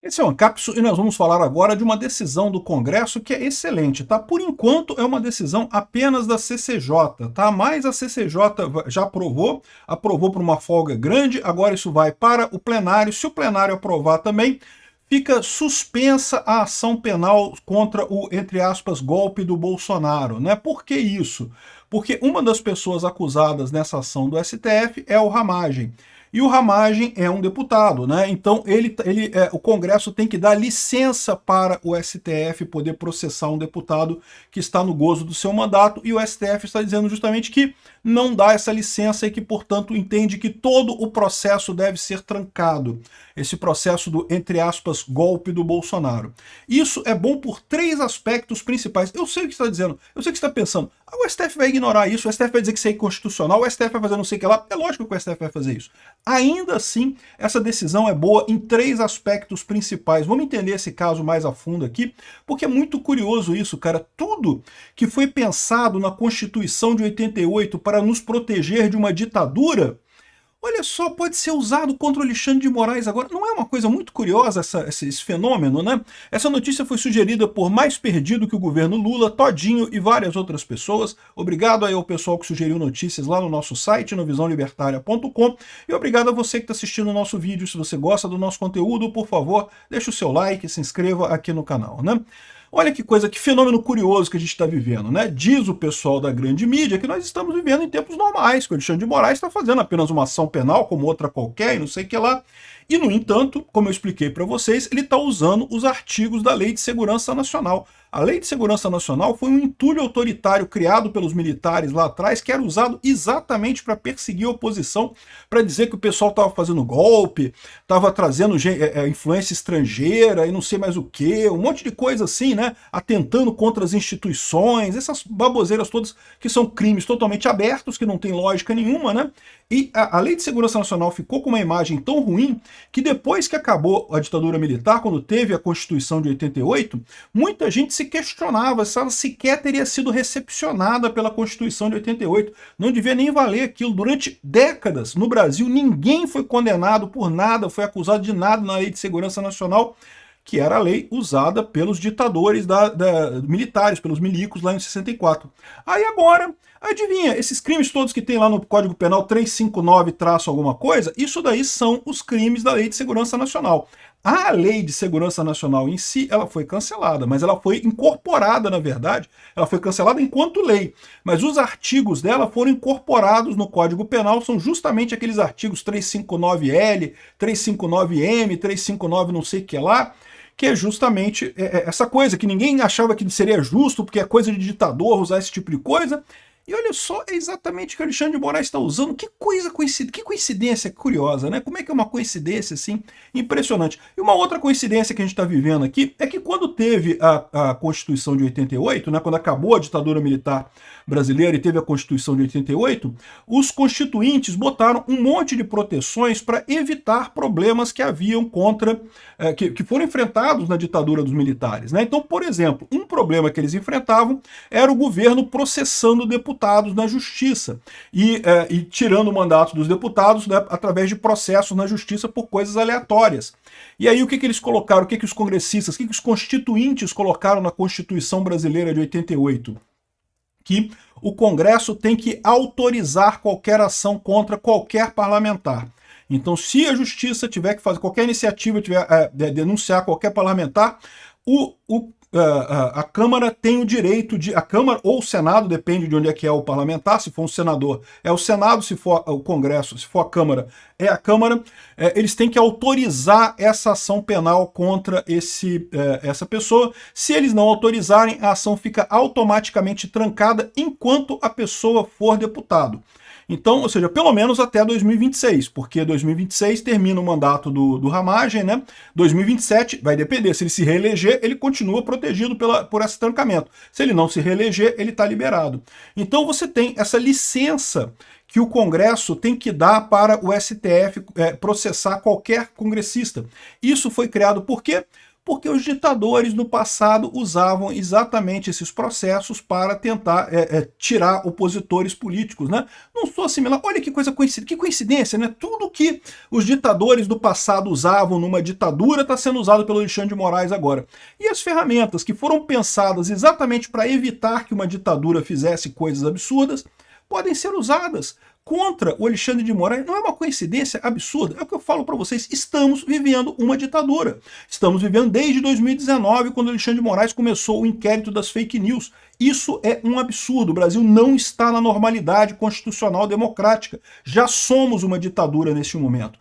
Esse é o Ancapsu e nós vamos falar agora de uma decisão do Congresso que é excelente, tá? Por enquanto é uma decisão apenas da CCJ, tá? Mas a CCJ já aprovou por uma folga grande, agora isso vai para o plenário. Se o plenário aprovar também, fica suspensa a ação penal contra o, entre aspas, golpe do Bolsonaro, né? Por que isso? Porque uma das pessoas acusadas nessa ação do STF é o Ramagem. E o Ramagem é um deputado, né? Então o Congresso tem que dar licença para o STF poder processar um deputado que está no gozo do seu mandato, e o STF está dizendo justamente que não dá essa licença e que, portanto, entende que todo o processo deve ser trancado. Esse processo do, entre aspas, golpe do Bolsonaro. Isso é bom por três aspectos principais. Eu sei o que você está dizendo, eu sei o que você está pensando. O STF vai ignorar isso, o STF vai dizer que isso é inconstitucional, o STF vai fazer não sei o que lá. É lógico que o STF vai fazer isso. Ainda assim, essa decisão é boa em três aspectos principais. Vamos entender esse caso mais a fundo aqui, porque é muito curioso isso, cara. Tudo que foi pensado na Constituição de 88 para nos proteger de uma ditadura, olha só, pode ser usado contra o Alexandre de Moraes agora. Não é uma coisa muito curiosa esse fenômeno, né? Essa notícia foi sugerida por Mais Perdido que o governo Lula, Todinho e várias outras pessoas. Obrigado aí ao pessoal que sugeriu notícias lá no nosso site, no visãolibertaria.com. E obrigado a você que está assistindo o nosso vídeo. Se você gosta do nosso conteúdo, por favor, deixe o seu like e se inscreva aqui no canal, né? Olha que coisa, que fenômeno curioso que a gente está vivendo, né? Diz o pessoal da grande mídia que nós estamos vivendo em tempos normais, que o Alexandre de Moraes está fazendo apenas uma ação penal como outra qualquer e não sei o que lá. E, no entanto, como eu expliquei para vocês, ele está usando os artigos da Lei de Segurança Nacional. A Lei de Segurança Nacional foi um entulho autoritário criado pelos militares lá atrás, que era usado exatamente para perseguir a oposição, para dizer que o pessoal estava fazendo golpe, estava trazendo influência estrangeira e não sei mais o que, um monte de coisa assim, né? Atentando contra as instituições, essas baboseiras todas que são crimes totalmente abertos, que não tem lógica nenhuma, né? E a Lei de Segurança Nacional ficou com uma imagem tão ruim que depois que acabou a ditadura militar, quando teve a Constituição de 88, muita gente se questionava se ela sequer teria sido recepcionada pela Constituição de 88. Não devia nem valer aquilo. Durante décadas, no Brasil, ninguém foi condenado por nada, foi acusado de nada na Lei de Segurança Nacional, que era a lei usada pelos ditadores militares, pelos milicos lá em 64. Aí agora, adivinha, esses crimes todos que tem lá no Código Penal 359-alguma coisa, isso daí são os crimes da Lei de Segurança Nacional. A Lei de Segurança Nacional em si, ela foi cancelada, mas ela foi incorporada, na verdade, ela foi cancelada enquanto lei, mas os artigos dela foram incorporados no Código Penal, são justamente aqueles artigos 359L, 359M, 359 não sei o que lá, que é justamente essa coisa, que ninguém achava que seria justo, porque é coisa de ditador usar esse tipo de coisa. E olha só, é exatamente o que o Alexandre de Moraes está usando. Que coincidência curiosa, né? Como é que é uma coincidência assim impressionante? E uma outra coincidência que a gente está vivendo aqui é que quando teve a Constituição de 88, né, quando acabou a ditadura militar brasileira e teve a Constituição de 88, os constituintes botaram um monte de proteções para evitar problemas que haviam que foram enfrentados na ditadura dos militares, né? Então, por exemplo, um problema que eles enfrentavam era o governo processando deputados na justiça e tirando o mandato dos deputados, né, através de processos na justiça por coisas aleatórias. E aí o que eles colocaram, o que os congressistas, o que os constituintes colocaram na Constituição Brasileira de 88? Que o Congresso tem que autorizar qualquer ação contra qualquer parlamentar. Então, se a justiça tiver que fazer qualquer iniciativa, denunciar qualquer parlamentar, a Câmara tem o direito de... A Câmara ou o Senado, depende de onde é que é o parlamentar, se for um senador é o Senado, se for o Congresso, se for a Câmara, é a Câmara, eles têm que autorizar essa ação penal contra essa pessoa. Se eles não autorizarem, a ação fica automaticamente trancada enquanto a pessoa for deputado. Então, ou seja, pelo menos até 2026, porque 2026 termina o mandato do Ramagem, né? 2027 vai depender, se ele se reeleger, ele continua protegido por esse trancamento. Se ele não se reeleger, ele está liberado. Então você tem essa licença que o Congresso tem que dar para o STF processar qualquer congressista. Isso foi criado por quê? Porque os ditadores no passado usavam exatamente esses processos para tentar tirar opositores políticos, né? Não sou assimilar. Olha que coisa coincidência, que coincidência, né? Tudo que os ditadores do passado usavam numa ditadura está sendo usado pelo Alexandre de Moraes agora. E as ferramentas que foram pensadas exatamente para evitar que uma ditadura fizesse coisas absurdas podem ser usadas contra o Alexandre de Moraes. Não é uma coincidência absurda? É o que eu falo para vocês, estamos vivendo uma ditadura. Estamos vivendo desde 2019, quando o Alexandre de Moraes começou o inquérito das fake news. Isso é um absurdo. O Brasil não está na normalidade constitucional democrática. Já somos uma ditadura neste momento.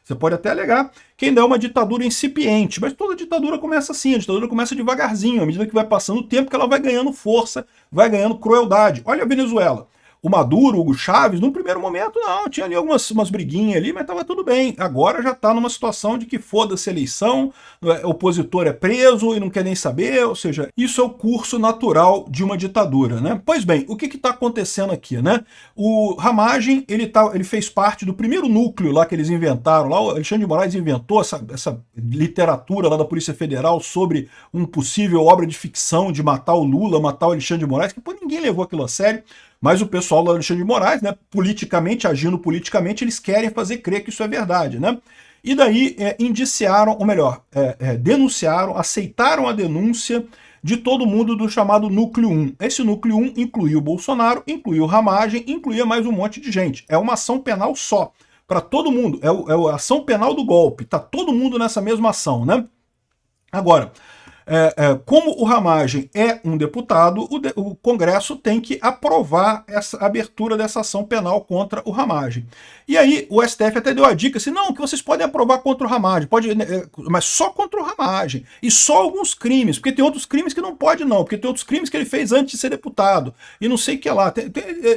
Você pode até alegar que ainda é uma ditadura incipiente, mas toda ditadura começa assim, a ditadura começa devagarzinho, à medida que vai passando o tempo que ela vai ganhando força, vai ganhando crueldade. Olha a Venezuela. O Maduro, o Hugo Chávez, no primeiro momento não, tinha ali umas briguinhas ali, mas estava tudo bem. Agora já está numa situação de que foda-se a eleição, o opositor é preso e não quer nem saber, ou seja, isso é o curso natural de uma ditadura, né? Pois bem, o que está acontecendo aqui, né? O Ramagem, ele fez parte do primeiro núcleo lá que eles inventaram, lá o Alexandre de Moraes inventou essa literatura lá da Polícia Federal sobre um possível obra de ficção de matar o Lula, matar o Alexandre de Moraes, que pô, ninguém levou aquilo a sério. Mas o pessoal do Alexandre de Moraes, né, politicamente, agindo politicamente, eles querem fazer crer que isso é verdade, né? E daí indiciaram, ou melhor, denunciaram, aceitaram a denúncia de todo mundo do chamado Núcleo 1. Esse Núcleo 1 incluiu o Bolsonaro, incluiu Ramagem, incluía mais um monte de gente. É uma ação penal só, para todo mundo. É a ação penal do golpe. Tá todo mundo nessa mesma ação, né? Agora, como o Ramagem é um deputado, o Congresso tem que aprovar essa abertura dessa ação penal contra o Ramagem. E aí o STF até deu a dica assim, não, que vocês podem aprovar contra o Ramagem, mas só contra o Ramagem, e só alguns crimes, porque tem outros crimes que não pode não, porque tem outros crimes que ele fez antes de ser deputado, e não sei o que lá.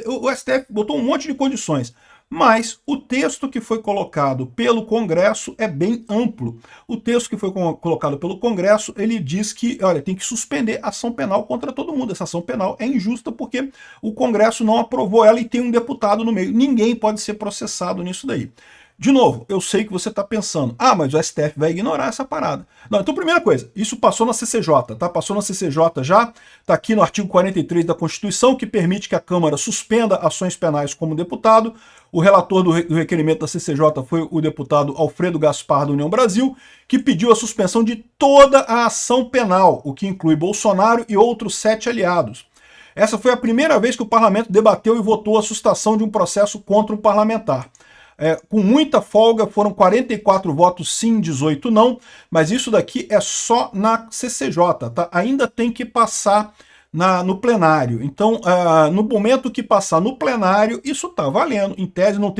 O STF botou um monte de condições. Mas o texto que foi colocado pelo Congresso é bem amplo. O texto que foi colocado pelo Congresso, ele diz que, olha, tem que suspender a ação penal contra todo mundo. Essa ação penal é injusta porque o Congresso não aprovou ela e tem um deputado no meio. Ninguém pode ser processado nisso daí. De novo, eu sei que você está pensando, mas o STF vai ignorar essa parada. Não, então primeira coisa, isso passou na CCJ, tá? Passou na CCJ já, tá aqui no artigo 43 da Constituição, que permite que a Câmara suspenda ações penais como deputado. O relator do requerimento da CCJ foi o deputado Alfredo Gaspar, da União Brasil, que pediu a suspensão de toda a ação penal, o que inclui Bolsonaro e outros 7 aliados. Essa foi a primeira vez que o parlamento debateu e votou a sustação de um processo contra um parlamentar. Com muita folga, foram 44 votos sim, 18 não, mas isso daqui é só na CCJ, tá? Ainda tem que passar no plenário. Então, no momento que passar no plenário, isso está valendo. Em tese, não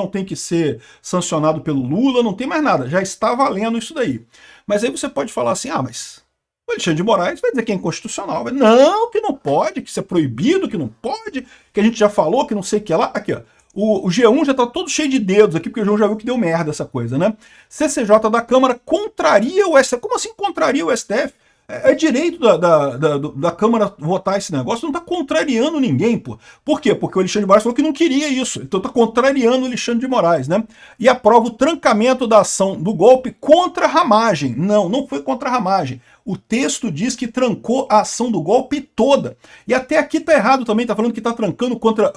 tem que ser sancionado pelo Lula, não tem mais nada. Já está valendo isso daí. Mas aí você pode falar assim, mas o Alexandre de Moraes vai dizer que é inconstitucional. Não, que não pode, que isso é proibido, que não pode, que a gente já falou, que não sei o que lá. Aqui, ó. O G1 já está todo cheio de dedos aqui, porque o G1 já viu que deu merda essa coisa, né? CCJ da Câmara contraria o STF. Como assim contraria o STF? É direito da Câmara votar esse negócio, não está contrariando ninguém, pô. Por quê? Porque o Alexandre de Moraes falou que não queria isso, então está contrariando o Alexandre de Moraes, né? E aprova o trancamento da ação do golpe contra a Ramagem. Não foi contra a Ramagem. O texto diz que trancou a ação do golpe toda. E até aqui está errado também, está falando que está trancando contra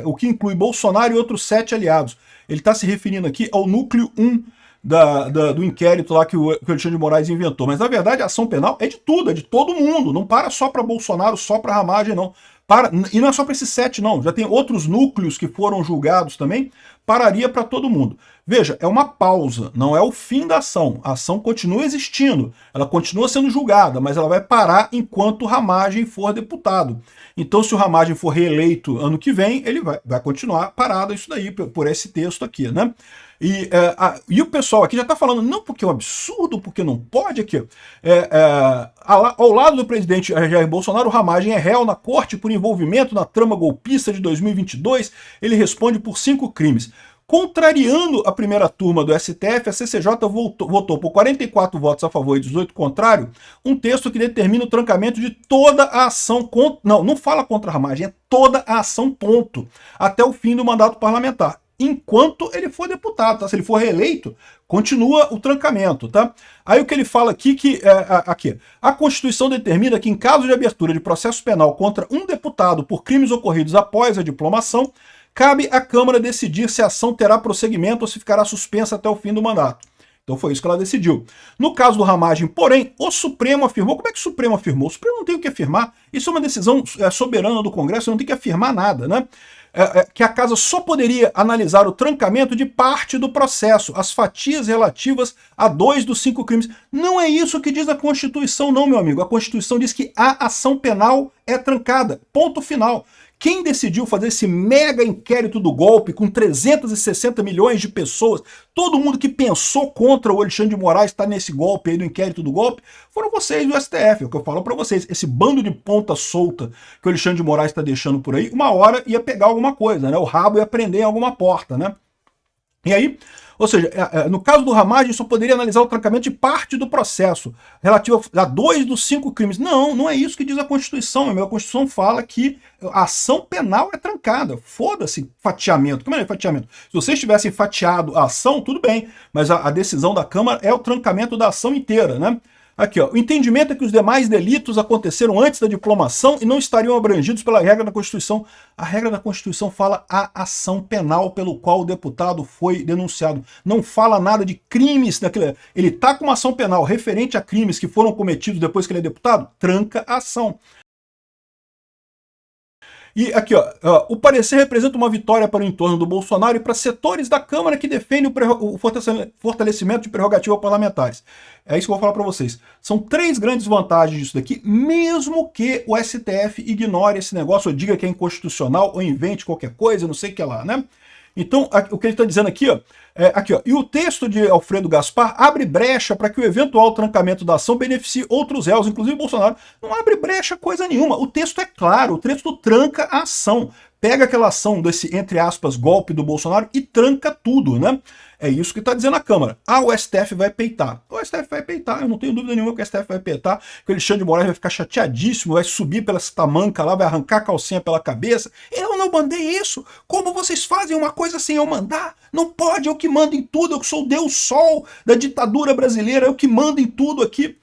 o que inclui Bolsonaro e outros 7 aliados. Ele está se referindo aqui ao núcleo 1 do inquérito lá que o Alexandre de Moraes inventou. Mas, na verdade, a ação penal é de tudo, é de todo mundo. Não para só para Bolsonaro, só para Ramagem, não. E não é só para esses 7, não. Já tem outros núcleos que foram julgados também. Pararia para todo mundo. Veja, é uma pausa, não é o fim da ação. A ação continua existindo, ela continua sendo julgada, mas ela vai parar enquanto o Ramagem for deputado. Então, se o Ramagem for reeleito ano que vem, ele vai continuar parado isso daí, por esse texto aqui, né? E o pessoal aqui já está falando, não, porque é um absurdo, porque não pode aqui. Ao lado do presidente Jair Bolsonaro, o Ramagem é réu na corte por envolvimento na trama golpista de 2022. Ele responde por 5 crimes. Contrariando a primeira turma do STF, a CCJ votou por 44 votos a favor e 18 contrário, um texto que determina o trancamento de toda a ação contra... Não fala contra a Ramagem, é toda a ação, ponto. Até o fim do mandato parlamentar. enquanto ele for deputado, tá? Se ele for reeleito, continua o trancamento, tá? Aí o que ele fala aqui, aqui, a Constituição determina que em caso de abertura de processo penal contra um deputado por crimes ocorridos após a diplomação, cabe à Câmara decidir se a ação terá prosseguimento ou se ficará suspensa até o fim do mandato. Então foi isso que ela decidiu. No caso do Ramagem, porém, o Supremo afirmou. Como é que o Supremo afirmou? O Supremo não tem o que afirmar. Isso é uma decisão soberana do Congresso, não tem que afirmar nada, né? Que a Casa só poderia analisar o trancamento de parte do processo, as fatias relativas a 2 dos 5 crimes. Não é isso que diz a Constituição, não, meu amigo. A Constituição diz que a ação penal é trancada. Ponto final. Quem decidiu fazer esse mega inquérito do golpe com 360 milhões de pessoas, todo mundo que pensou contra o Alexandre de Moraes está nesse golpe aí do inquérito do golpe, foram vocês do STF, é o que eu falo para vocês. Esse bando de ponta solta que o Alexandre de Moraes está deixando por aí, uma hora ia pegar alguma coisa, né? O rabo ia prender em alguma porta, né? E aí, ou seja, no caso do Ramagem, só poderia analisar o trancamento de parte do processo, relativo a 2 dos 5 crimes. Não, não é isso que diz a Constituição. A Constituição fala que a ação penal é trancada. Foda-se fatiamento. Como é fatiamento? Se vocês tivessem fatiado a ação, tudo bem, mas a decisão da Câmara é o trancamento da ação inteira, né? Aqui, ó, o entendimento é que os demais delitos aconteceram antes da diplomação e não estariam abrangidos pela regra da Constituição. A regra da Constituição fala a ação penal pelo qual o deputado foi denunciado. Não fala nada de crimes. Ele está com uma ação penal referente a crimes que foram cometidos depois que ele é deputado, tranca a ação. E aqui, ó, o parecer representa uma vitória para o entorno do Bolsonaro e para setores da Câmara que defendem o fortalecimento de prerrogativas parlamentares. É isso que eu vou falar para vocês. São 3 grandes vantagens disso daqui, mesmo que o STF ignore esse negócio, ou diga que é inconstitucional, ou invente qualquer coisa, não sei o que lá, né? Então, o que ele está dizendo aqui, ó, e o texto de Alfredo Gaspar abre brecha para que o eventual trancamento da ação beneficie outros réus, inclusive Bolsonaro. Não abre brecha coisa nenhuma. O texto é claro, o texto tranca a ação. Pega aquela ação desse, entre aspas, golpe do Bolsonaro e tranca tudo, né? É isso que está dizendo a Câmara. O STF vai peitar. O STF vai peitar, eu não tenho dúvida nenhuma que o STF vai peitar, que o Alexandre de Moraes vai ficar chateadíssimo, vai subir pela tamanca lá, vai arrancar a calcinha pela cabeça. Eu não mandei isso! Como vocês fazem uma coisa sem eu mandar? Não pode, eu que mando em tudo, eu sou o Deus Sol da ditadura brasileira, eu que mando em tudo aqui.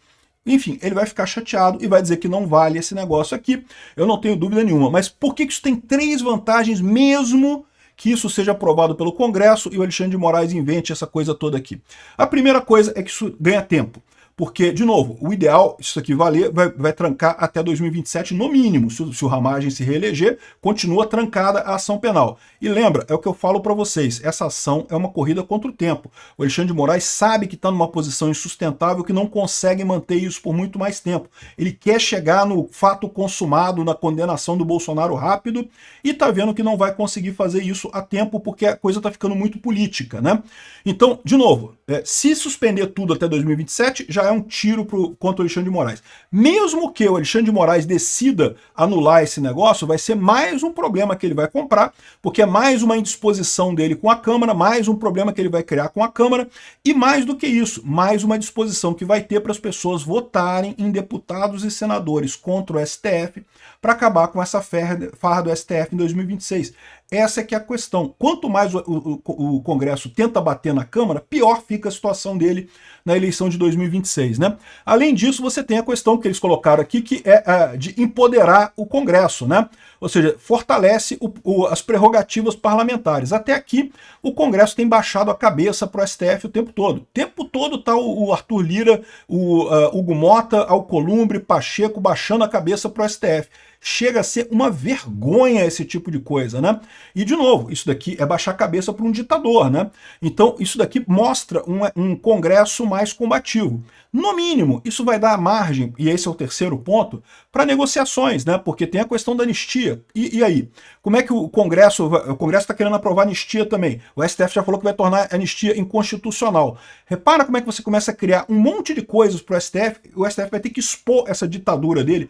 Enfim, ele vai ficar chateado e vai dizer que não vale esse negócio aqui. Eu não tenho dúvida nenhuma. Mas por que isso tem 3 vantagens mesmo que isso seja aprovado pelo Congresso e o Alexandre de Moraes invente essa coisa toda aqui? A primeira coisa é que isso ganha tempo. Porque, de novo, o ideal, isso aqui valer, vai trancar até 2027 no mínimo. Se o Ramagem se reeleger, continua trancada a ação penal. E lembra, é o que eu falo para vocês, essa ação é uma corrida contra o tempo. O Alexandre de Moraes sabe que está numa posição insustentável, que não consegue manter isso por muito mais tempo. Ele quer chegar no fato consumado, na condenação do Bolsonaro rápido, e está vendo que não vai conseguir fazer isso a tempo, porque a coisa está ficando muito política, né? Então, de novo, se suspender tudo até 2027, já é um tiro contra o Alexandre de Moraes. Mesmo que o Alexandre de Moraes decida anular esse negócio, vai ser mais um problema que ele vai comprar, porque é mais uma indisposição dele com a Câmara, mais um problema que ele vai criar com a Câmara, e mais do que isso, mais uma disposição que vai ter para as pessoas votarem em deputados e senadores contra o STF para acabar com essa farra do STF em 2026. Essa é que é a questão. Quanto mais o Congresso tenta bater na Câmara, pior fica a situação dele na eleição de 2026, né? Além disso, você tem a questão que eles colocaram aqui, que é de empoderar o Congresso, né? Ou seja, fortalece as prerrogativas parlamentares. Até aqui, o Congresso tem baixado a cabeça para o STF o tempo todo. O tempo todo está o Arthur Lira, o Hugo Mota, Alcolumbre, Pacheco baixando a cabeça para o STF. Chega a ser uma vergonha esse tipo de coisa, né? E, de novo, isso daqui é baixar a cabeça para um ditador, né? Então, isso daqui mostra um Congresso mais combativo. No mínimo, isso vai dar margem, e esse é o terceiro ponto, para negociações, né? Porque tem a questão da anistia. E aí? Como é que o Congresso está querendo aprovar anistia também? O STF já falou que vai tornar a anistia inconstitucional. Repara como é que você começa a criar um monte de coisas para o STF vai ter que expor essa ditadura dele,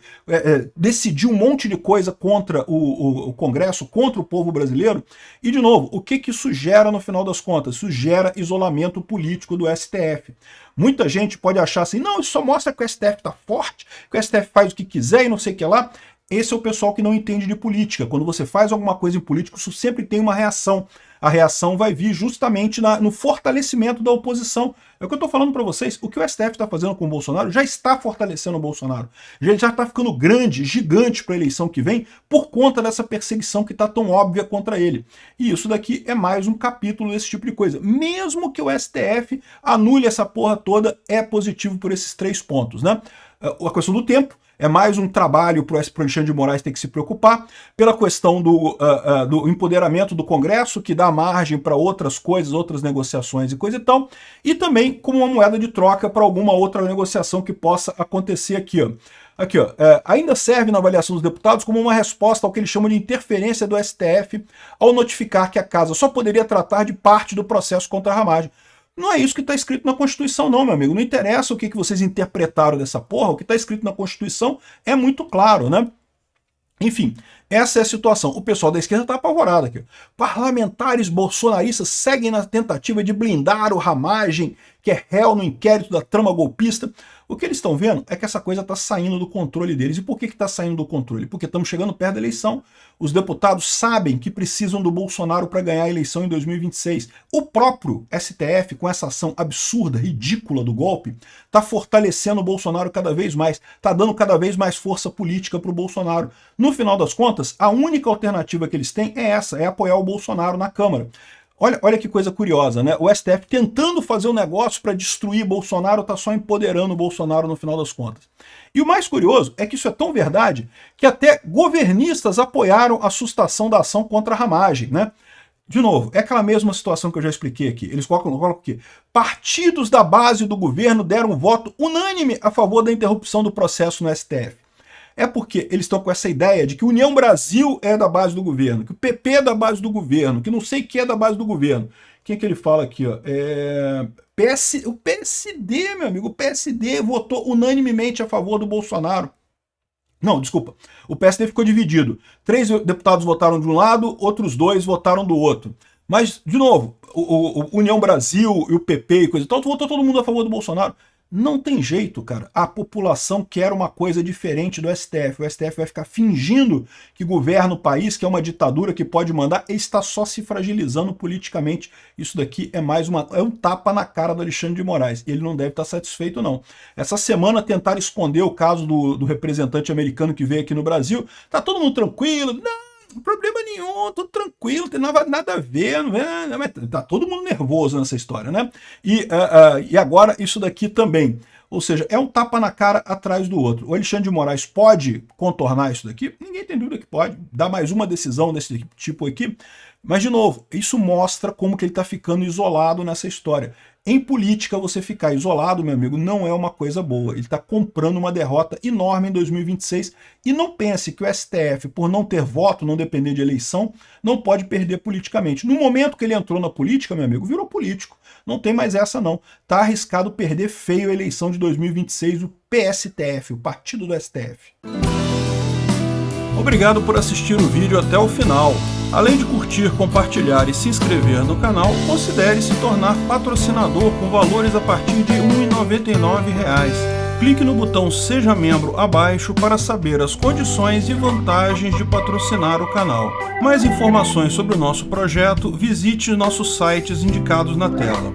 decidir um monte de coisa contra o Congresso, contra o povo brasileiro. E, de novo, o que isso gera no final das contas? Isso gera isolamento político do STF. Muita gente pode achar assim, não, isso só mostra que o STF está forte, que o STF faz o que quiser e não sei o que lá. Esse é o pessoal que não entende de política. Quando você faz alguma coisa em política, isso sempre tem uma reação. A reação vai vir justamente no fortalecimento da oposição. É o que eu estou falando para vocês. O que o STF está fazendo com o Bolsonaro já está fortalecendo o Bolsonaro. Ele já está ficando grande, gigante para a eleição que vem, por conta dessa perseguição que está tão óbvia contra ele. E isso daqui é mais um capítulo desse tipo de coisa. Mesmo que o STF anule essa porra toda, é positivo por esses 3 pontos, né? A questão do tempo. É mais um trabalho para o Alexandre de Moraes ter que se preocupar, pela questão do empoderamento do Congresso, que dá margem para outras coisas, outras negociações e coisa e tal, e também como uma moeda de troca para alguma outra negociação que possa acontecer aqui, ó. Aqui, ó, ainda serve na avaliação dos deputados como uma resposta ao que eles chamam de interferência do STF ao notificar que a Casa só poderia tratar de parte do processo contra a ramagem. Não é isso que está escrito na Constituição não, meu amigo. Não interessa o que vocês interpretaram dessa porra, o que está escrito na Constituição é muito claro, né? Enfim, essa é a situação. O pessoal da esquerda está apavorado aqui. Parlamentares bolsonaristas seguem na tentativa de blindar o Ramagem, que é réu no inquérito da trama golpista. O que eles estão vendo é que essa coisa está saindo do controle deles. E por que está saindo do controle? Porque estamos chegando perto da eleição. Os deputados sabem que precisam do Bolsonaro para ganhar a eleição em 2026. O próprio STF, com essa ação absurda, ridícula do golpe, está fortalecendo o Bolsonaro cada vez mais, está dando cada vez mais força política para o Bolsonaro. No final das contas, a única alternativa que eles têm é essa, é apoiar o Bolsonaro na Câmara. Olha que coisa curiosa, né? O STF tentando fazer um negócio para destruir Bolsonaro, está só empoderando o Bolsonaro no final das contas. E o mais curioso é que isso é tão verdade que até governistas apoiaram a sustação da ação contra a ramagem, né? De novo, é aquela mesma situação que eu já expliquei aqui. Eles colocam aqui. Partidos da base do governo deram um voto unânime a favor da interrupção do processo no STF. É porque eles estão com essa ideia de que União Brasil é da base do governo, que o PP é da base do governo, que não sei o que é da base do governo. Quem é que ele fala aqui? Ó? O PSD, meu amigo, o PSD votou unanimemente a favor do Bolsonaro. Não, desculpa, o PSD ficou dividido. 3 deputados votaram de um lado, outros 2 votaram do outro. Mas, de novo, o União Brasil e o PP e coisa e tal, votou todo mundo a favor do Bolsonaro. Não tem jeito, cara. A população quer uma coisa diferente do STF. O STF vai ficar fingindo que governa o país, que é uma ditadura que pode mandar, e está só se fragilizando politicamente. Isso daqui é um tapa na cara do Alexandre de Moraes. E ele não deve estar satisfeito, não. Essa semana tentaram esconder o caso do representante americano que veio aqui no Brasil. Tá todo mundo tranquilo? Não, problema nenhum, tudo tranquilo, não tem nada a ver, não, mas tá todo mundo nervoso nessa história, né? E agora isso daqui também. Ou seja, é um tapa na cara atrás do outro. O Alexandre de Moraes pode contornar isso daqui? Ninguém tem dúvida que pode. Dar mais uma decisão desse tipo aqui. Mas, de novo, isso mostra como que ele está ficando isolado nessa história. Em política, você ficar isolado, meu amigo, não é uma coisa boa. Ele está comprando uma derrota enorme em 2026. E não pense que o STF, por não ter voto, não depender de eleição, não pode perder politicamente. No momento que ele entrou na política, meu amigo, virou político. Não tem mais essa, não. Tá arriscado perder feio a eleição de 2026, o PSTF, o Partido do STF. Obrigado por assistir o vídeo até o final. Além de curtir, compartilhar e se inscrever no canal, considere se tornar patrocinador com valores a partir de R$ 1,99. Clique no botão Seja Membro abaixo para saber as condições e vantagens de patrocinar o canal. Mais informações sobre o nosso projeto, visite nossos sites indicados na tela.